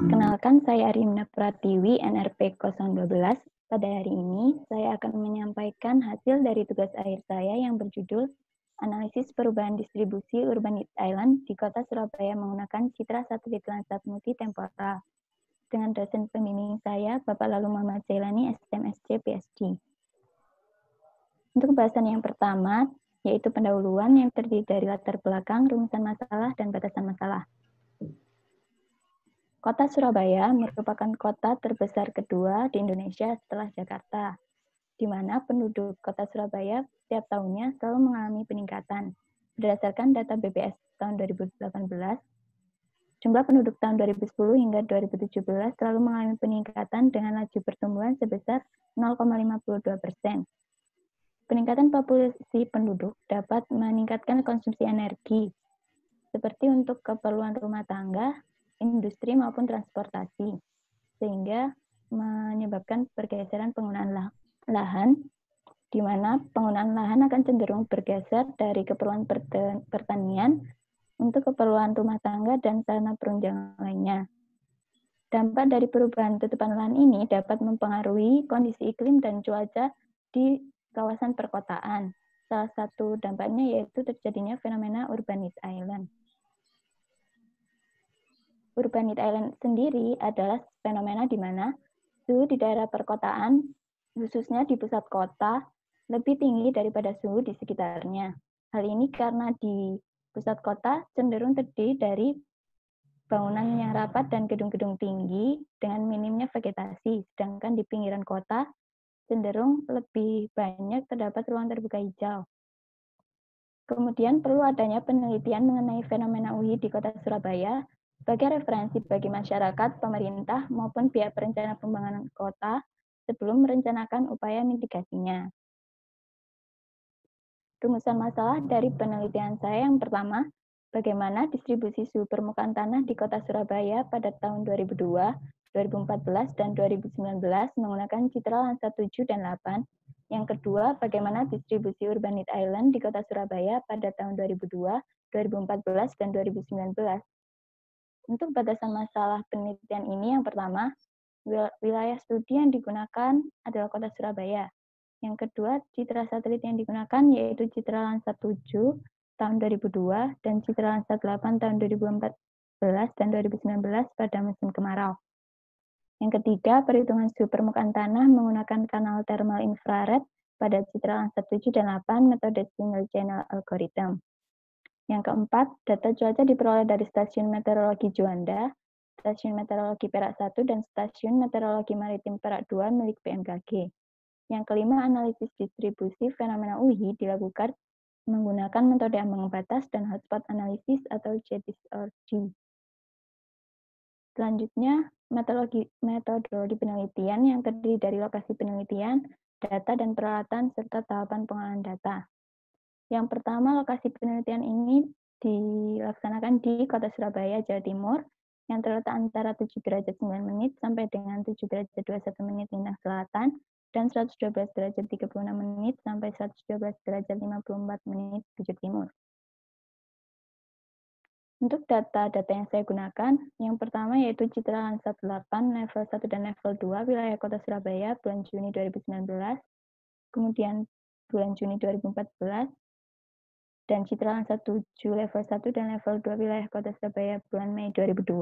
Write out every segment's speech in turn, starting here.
Kenalkan, saya Arimna Pratiwi, NRP 012. Pada hari ini, saya akan menyampaikan hasil dari tugas akhir saya yang berjudul Analisis Perubahan Distribusi Urban Heat Island di Kota Surabaya menggunakan citra satelit Landsat multitemporal. Dengan dosen pembimbing saya, Bapak Lalu Muhammad Jailani, STMSC, PhD. Untuk bahasan yang pertama, yaitu pendahuluan yang terdiri dari latar belakang, rumusan masalah, dan batasan masalah. Kota Surabaya merupakan kota terbesar kedua di Indonesia setelah Jakarta, di mana penduduk kota Surabaya setiap tahunnya selalu mengalami peningkatan. Berdasarkan data BPS tahun 2018, jumlah penduduk tahun 2010 hingga 2017 selalu mengalami peningkatan dengan laju pertumbuhan sebesar 0,52%. Peningkatan populasi penduduk dapat meningkatkan konsumsi energi, seperti untuk keperluan rumah tangga, industri maupun transportasi, sehingga menyebabkan pergeseran penggunaan lahan, di mana penggunaan lahan akan cenderung bergeser dari keperluan pertanian untuk keperluan rumah tangga dan sarana penunjang lainnya. Dampak dari perubahan tutupan lahan ini dapat mempengaruhi kondisi iklim dan cuaca di kawasan perkotaan. Salah satu dampaknya yaitu terjadinya fenomena urban heat island. Urban heat island sendiri adalah fenomena di mana suhu di daerah perkotaan, khususnya di pusat kota, lebih tinggi daripada suhu di sekitarnya. Hal ini karena di pusat kota cenderung terdiri dari bangunan yang rapat dan gedung-gedung tinggi dengan minimnya vegetasi, sedangkan di pinggiran kota cenderung lebih banyak terdapat ruang terbuka hijau. Kemudian perlu adanya penelitian mengenai fenomena UHI di kota Surabaya sebagai referensi bagi masyarakat, pemerintah, maupun pihak perencana pembangunan kota sebelum merencanakan upaya mitigasinya. Rumusan masalah dari penelitian saya yang pertama, bagaimana distribusi suhu permukaan tanah di kota Surabaya pada tahun 2002, 2014, dan 2019 menggunakan citra Landsat 7 dan 8. Yang kedua, bagaimana distribusi urban heat island di kota Surabaya pada tahun 2002, 2014, dan 2019. Untuk batasan masalah penelitian ini, yang pertama, wilayah studi yang digunakan adalah kota Surabaya. Yang kedua, citra satelit yang digunakan yaitu citra Landsat 7 tahun 2002 dan citra Landsat 8 tahun 2014 dan 2019 pada musim kemarau. Yang ketiga, perhitungan suhu permukaan tanah menggunakan kanal thermal infrared pada citra Landsat 7 dan 8 metode single channel algorithm. Yang keempat, data cuaca diperoleh dari Stasiun Meteorologi Juanda, Stasiun Meteorologi Perak 1, dan Stasiun Meteorologi Maritim Perak 2 milik BMKG. Yang kelima, analisis distribusi fenomena UHI dilakukan menggunakan metode ambang batas dan hotspot analisis atau JDIS-ORG. Selanjutnya, metodologi penelitian yang terdiri dari lokasi penelitian, data dan peralatan, serta tahapan pengolahan data. Yang pertama, lokasi penelitian ini dilaksanakan di Kota Surabaya, Jawa Timur, yang terletak antara 7 derajat 9 menit sampai dengan 7 derajat 21 menit lintang selatan, dan 112 derajat 36 menit sampai 112 derajat 54 menit bujur timur. Untuk data-data yang saya gunakan, yang pertama yaitu citra Landsat 8, level 1 dan level 2, wilayah Kota Surabaya, bulan Juni 2019, kemudian bulan Juni 2014, dan citra Landsat 7 level 1 dan level 2 wilayah Kota Surabaya bulan Mei 2002,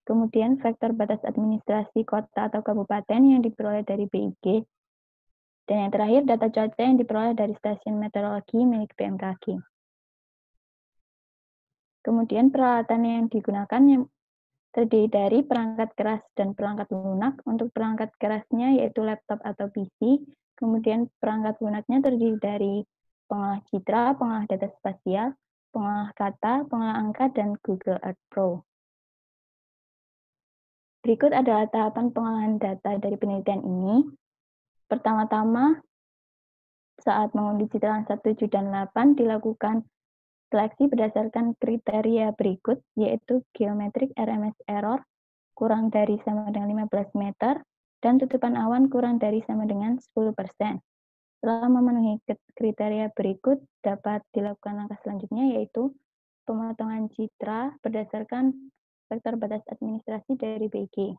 kemudian vektor batas administrasi kota atau kabupaten yang diperoleh dari BIG, dan yang terakhir data cuaca yang diperoleh dari stasiun meteorologi milik BMKG. Kemudian peralatan yang digunakan yang terdiri dari perangkat keras dan perangkat lunak. Untuk perangkat kerasnya yaitu laptop atau PC, kemudian perangkat lunaknya terdiri dari pengolah citra, pengolah data spasial, pengolah kata, pengolah angka, dan Google Earth Pro. Berikut adalah tahapan pengolahan data dari penelitian ini. Pertama-tama, saat mengundi citra Landsat 7 dan 8 dilakukan seleksi berdasarkan kriteria berikut, yaitu geometrik RMS error kurang dari sama dengan 15 meter, dan tutupan awan kurang dari sama dengan 10%. Setelah memenuhi kriteria berikut, dapat dilakukan langkah selanjutnya, yaitu pemotongan citra berdasarkan vektor batas administrasi dari BG.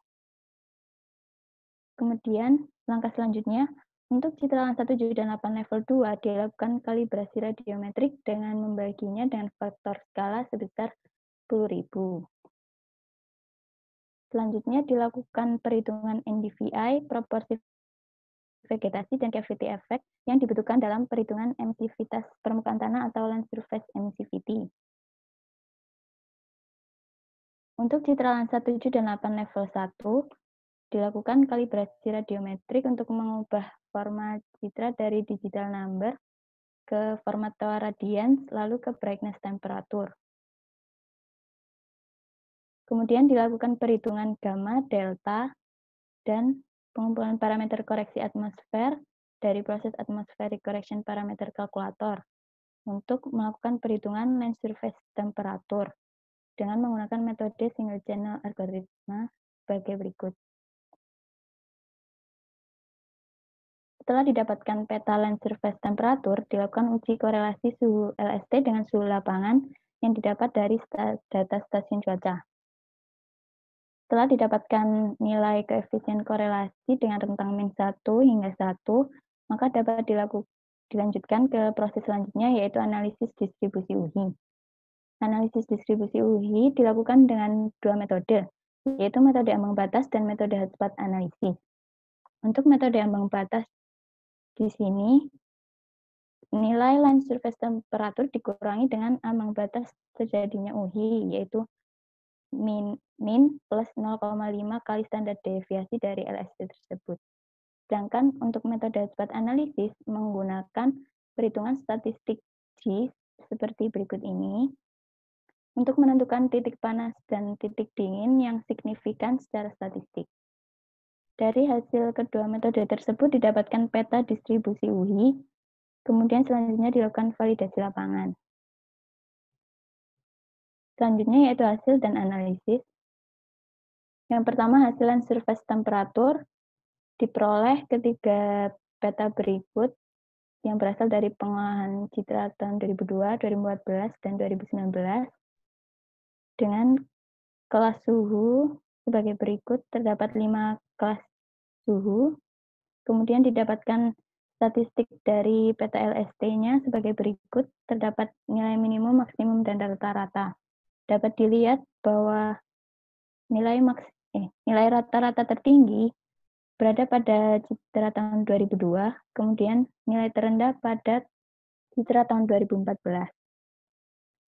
Kemudian, langkah selanjutnya, untuk citraan 1, 7, dan 8 level 2 dilakukan kalibrasi radiometrik dengan membaginya dengan faktor skala sebesar 10.000. Selanjutnya dilakukan perhitungan NDVI, proporsi vegetasi, dan cavity effect yang dibutuhkan dalam perhitungan emissivitas permukaan tanah atau land surface emissivity. Untuk citraan 1, 7, dan 8 level 1, dilakukan kalibrasi radiometrik untuk mengubah format citra dari digital number ke format toa radians, lalu ke brightness temperatur. Kemudian dilakukan perhitungan gamma, delta, dan pengumpulan parameter koreksi atmosfer dari proses atmospheric correction parameter calculator untuk melakukan perhitungan land surface temperatur dengan menggunakan metode single channel algoritma sebagai berikut. Setelah didapatkan peta land surface temperatur, dilakukan uji korelasi suhu LST dengan suhu lapangan yang didapat dari data stasiun cuaca. Setelah didapatkan nilai koefisien korelasi dengan rentang min 1 hingga 1, maka dapat dilanjutkan ke proses selanjutnya, yaitu analisis distribusi UHI. Analisis distribusi UHI dilakukan dengan dua metode, yaitu metode ambang batas dan metode hotspot analisis. Untuk metode ambang batas di sini, nilai land surface temperatur dikurangi dengan ambang batas terjadinya UHI, yaitu min plus 0,5 kali standar deviasi dari LST tersebut. Sedangkan untuk metode hotspot analisis menggunakan perhitungan statistik G seperti berikut ini untuk menentukan titik panas dan titik dingin yang signifikan secara statistik. Dari hasil kedua metode tersebut didapatkan peta distribusi UHI, kemudian selanjutnya dilakukan validasi lapangan. Selanjutnya yaitu hasil dan analisis. Yang pertama, hasil land surface temperatur diperoleh ketiga peta berikut yang berasal dari pengolahan citra tahun 2002, 2014, dan 2019 dengan kelas suhu sebagai berikut. Terdapat 5 kelas suhu. Kemudian didapatkan statistik dari peta LST-nya sebagai berikut. Terdapat nilai minimum, maksimum, dan rata-rata. Dapat dilihat bahwa nilai rata-rata tertinggi berada pada citra tahun 2002, kemudian nilai terendah pada citra tahun 2014.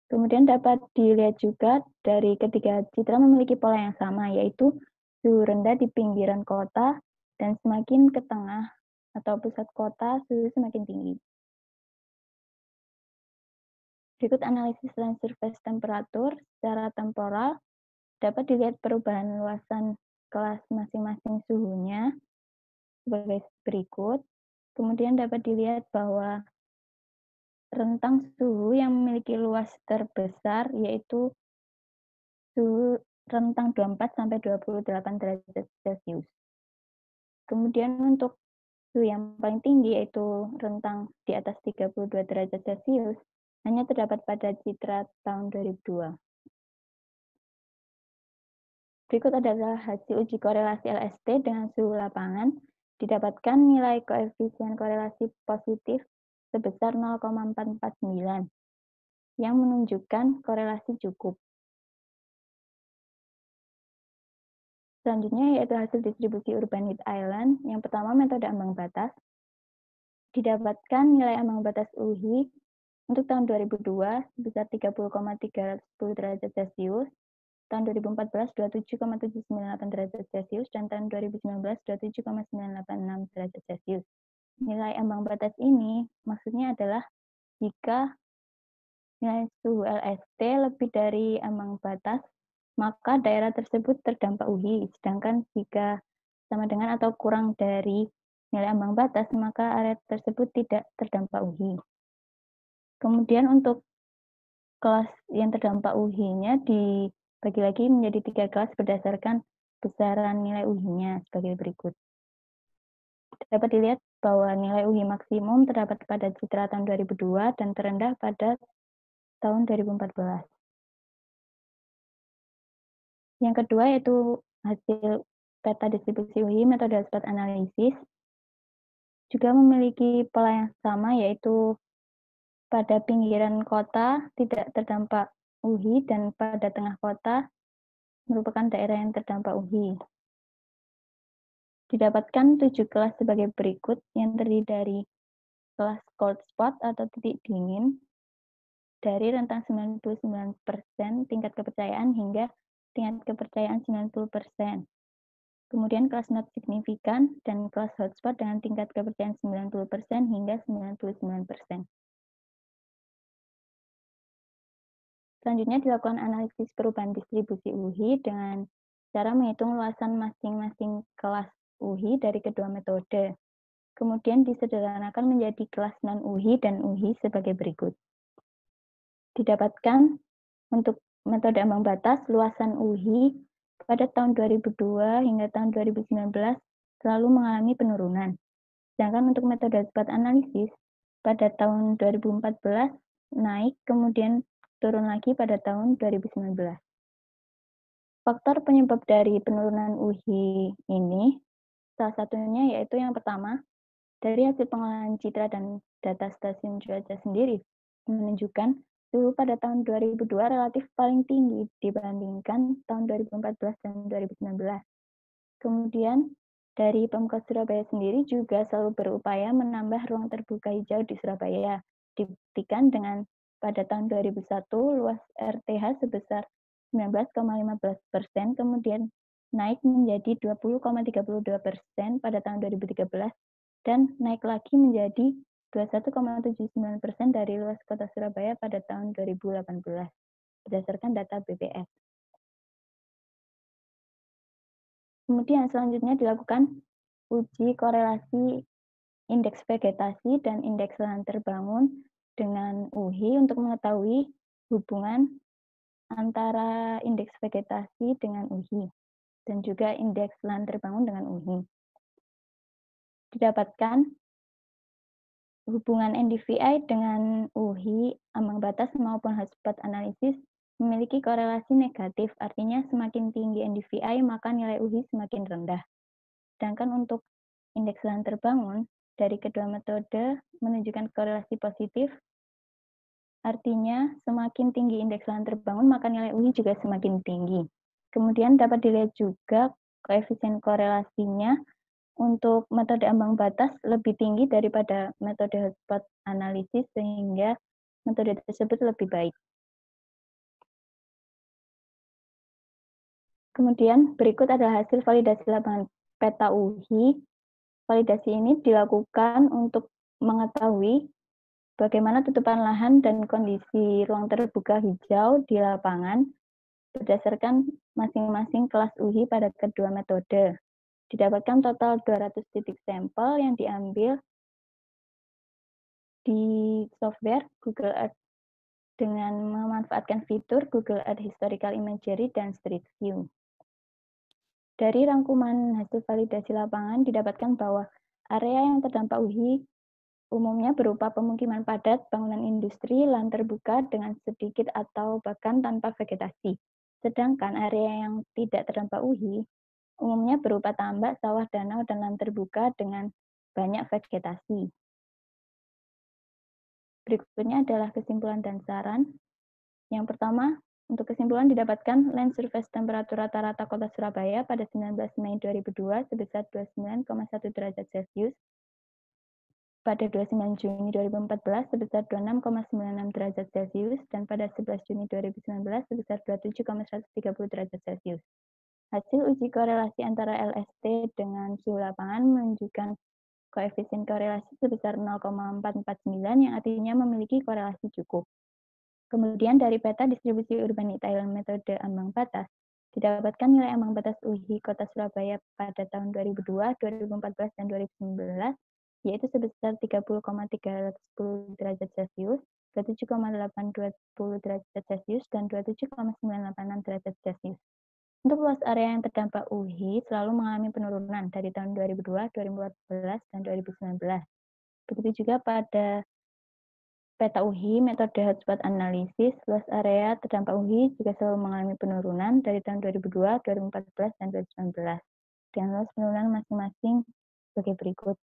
Kemudian dapat dilihat juga dari ketiga citra memiliki pola yang sama, yaitu suhu rendah di pinggiran kota dan semakin ke tengah atau pusat kota suhu semakin tinggi. Berikut analisis land surface temperatur secara temporal. Dapat dilihat perubahan luasan kelas masing-masing suhunya sebagai berikut. Kemudian dapat dilihat bahwa rentang suhu yang memiliki luas terbesar yaitu suhu rentang 24 sampai 28 derajat Celcius. Kemudian untuk suhu yang paling tinggi yaitu rentang di atas 32 derajat Celcius hanya terdapat pada citra tahun 2002. Berikut adalah hasil uji korelasi LST dengan suhu lapangan. Didapatkan nilai koefisien korelasi positif sebesar 0,449 yang menunjukkan korelasi cukup. Selanjutnya yaitu hasil distribusi urban heat island. Yang pertama, metode ambang batas. Didapatkan nilai ambang batas UHI untuk tahun 2002 sebesar 30,310 derajat Celcius, tahun 2014 27,798 derajat Celcius, dan tahun 2019 27,986 derajat Celcius. Nilai ambang batas ini maksudnya adalah jika nilai suhu LST lebih dari ambang batas, maka daerah tersebut terdampak UHI, sedangkan jika sama dengan atau kurang dari nilai ambang batas, maka area tersebut tidak terdampak UHI. Kemudian untuk kelas yang terdampak UHI-nya dibagi lagi menjadi 3 kelas berdasarkan besaran nilai UHI-nya sebagai berikut. Dapat dilihat bahwa nilai UI maksimum terdapat pada Citra tahun 2002 dan terendah pada tahun 2014. Yang kedua yaitu hasil peta distribusi UI metode hotspot analisis juga memiliki pola yang sama, yaitu pada pinggiran kota tidak terdampak UHI dan pada tengah kota merupakan daerah yang terdampak UHI. Didapatkan 7 kelas sebagai berikut yang terdiri dari kelas cold spot atau titik dingin dari rentang 99% tingkat kepercayaan hingga tingkat kepercayaan 90%. Kemudian kelas not signifikan dan kelas hotspot dengan tingkat kepercayaan 90% hingga 99%. Selanjutnya dilakukan analisis perubahan distribusi UHI dengan cara menghitung luasan masing-masing kelas UHI dari kedua metode. Kemudian disederhanakan menjadi kelas non-UHI dan UHI sebagai berikut. Didapatkan untuk metode ambang batas, luasan UHI pada tahun 2002 hingga tahun 2019 selalu mengalami penurunan. Sedangkan untuk metode hotspot analisis, pada tahun 2014 naik, kemudian turun lagi pada tahun 2019. Faktor penyebab dari penurunan UHI ini, salah satunya yaitu yang pertama, dari hasil pengolahan citra dan data stasiun cuaca sendiri menunjukkan suhu pada tahun 2002 relatif paling tinggi dibandingkan tahun 2014 dan 2019. Kemudian dari Pemkot Surabaya sendiri juga selalu berupaya menambah ruang terbuka hijau di Surabaya. Dibuktikan dengan pada tahun 2001 luas RTH sebesar 19,15%, kemudian naik menjadi 20,32% pada tahun 2013 dan naik lagi menjadi 21,79% dari luas kota Surabaya pada tahun 2018 berdasarkan data BPS. Kemudian selanjutnya dilakukan uji korelasi indeks vegetasi dan indeks lahan terbangun dengan UHI untuk mengetahui hubungan antara indeks vegetasi dengan UHI dan juga indeks lahan terbangun dengan UHI. Didapatkan hubungan NDVI dengan UHI, ambang batas maupun hotspot analisis memiliki korelasi negatif, artinya semakin tinggi NDVI maka nilai UHI semakin rendah. Sedangkan untuk indeks lahan terbangun dari kedua metode menunjukkan korelasi positif, artinya semakin tinggi indeks lahan terbangun maka nilai UHI juga semakin tinggi. Kemudian dapat dilihat juga koefisien korelasinya untuk metode ambang batas lebih tinggi daripada metode hotspot analisis sehingga metode tersebut lebih baik. Kemudian berikut adalah hasil validasi lapangan peta UHI. Validasi ini dilakukan untuk mengetahui bagaimana tutupan lahan dan kondisi ruang terbuka hijau di lapangan berdasarkan masing-masing kelas UHI pada kedua metode. Didapatkan total 200 titik sampel yang diambil di software Google Earth dengan memanfaatkan fitur Google Earth Historical Imagery dan Street View. Dari rangkuman hasil validasi lapangan didapatkan bahwa area yang terdampak UHI umumnya berupa pemukiman padat, bangunan industri, lahan terbuka dengan sedikit atau bahkan tanpa vegetasi. Sedangkan area yang tidak terdampak UHI umumnya berupa tambak, sawah, danau, dan lahan terbuka dengan banyak vegetasi. Berikutnya adalah kesimpulan dan saran. Yang pertama, untuk kesimpulan didapatkan land surface temperatur rata-rata kota Surabaya pada 19 Mei 2002 sebesar 29,1 derajat Celcius, pada 29 Juni 2014 sebesar 26,96 derajat Celcius, dan pada 11 Juni 2019 sebesar 27,130 derajat Celcius. Hasil uji korelasi antara LST dengan suhu lapangan menunjukkan koefisien korelasi sebesar 0,449 yang artinya memiliki korelasi cukup. Kemudian dari peta distribusi urban Thailand metode ambang batas, didapatkan nilai ambang batas UHI Kota Surabaya pada tahun 2002, 2014, dan 2019, yaitu sebesar 30,310 derajat Celcius, 27,820 derajat Celcius, dan 27,986 derajat Celcius. Untuk luas area yang terdampak UHI selalu mengalami penurunan dari tahun 2002, 2014, dan 2019. Begitu juga pada peta UHI, metode hotspot analisis, luas area terdampak UHI juga selalu mengalami penurunan dari tahun 2002, 2014, dan 2019. Dengan luas penurunan masing-masing sebagai berikut.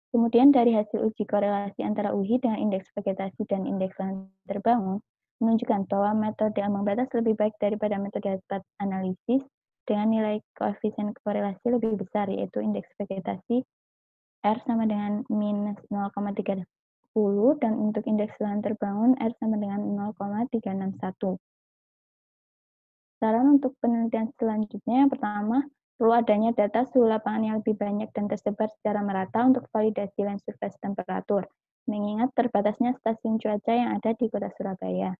Kemudian dari hasil uji korelasi antara UHI dengan indeks vegetasi dan indeks lahan terbangun, menunjukkan bahwa metode ambang batas lebih baik daripada metode hotspot analisis dengan nilai koefisien korelasi lebih besar, yaitu indeks vegetasi R sama dengan minus 0,30 dan untuk indeks lahan terbangun R sama dengan 0,361. Saran untuk penelitian selanjutnya yang pertama, perlu adanya data suhu lapangan yang lebih banyak dan tersebar secara merata untuk validasi land surface temperatur, mengingat terbatasnya stasiun cuaca yang ada di Kota Surabaya.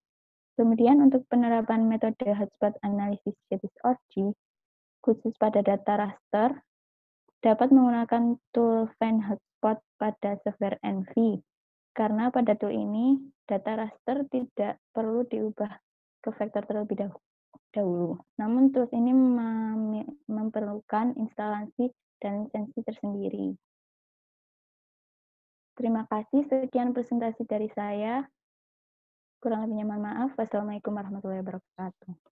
Kemudian untuk penerapan metode hotspot analisis JEDIS ORGI, khusus pada data raster, dapat menggunakan tool Find Hotspot pada software ENVI, karena pada tool ini data raster tidak perlu diubah ke vektor terlebih dahulu. Namun tools ini memerlukan instalasi dan lisensi tersendiri. Terima kasih, sekian presentasi dari saya. Kurang lebihnya mohon maaf. Wassalamualaikum warahmatullahi wabarakatuh.